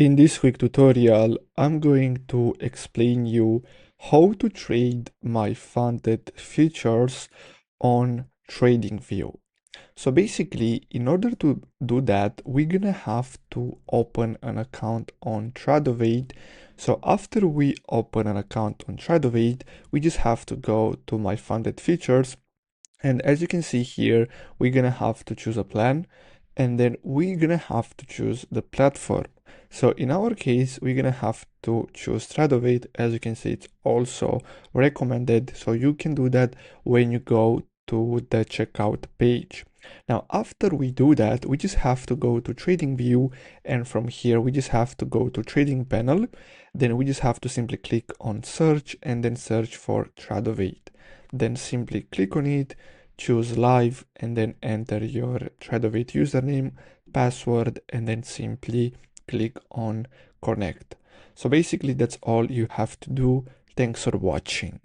In this quick tutorial, I'm going to explain you how to trade my funded futures on TradingView. So basically, in order to do that, we're gonna have to open an account on Tradeovate. So after we open an account on Tradeovate, we just have to go to my funded futures. And as you can see here, we're gonna have to choose a plan, and then we're gonna have to choose the platform. So in our case, we're gonna have to choose Stradovate. As you can see, it's also recommended. So you can do that when you go to the checkout page. Now, after we do that, we just have to go to TradingView, and from here, we just have to go to Trading Panel. Then we just have to simply click on Search and then search for Stradovate. Then simply click on it, choose live, and then enter your Tradovate username, password, and then simply click on connect. So basically that's all you have to do. Thanks for watching.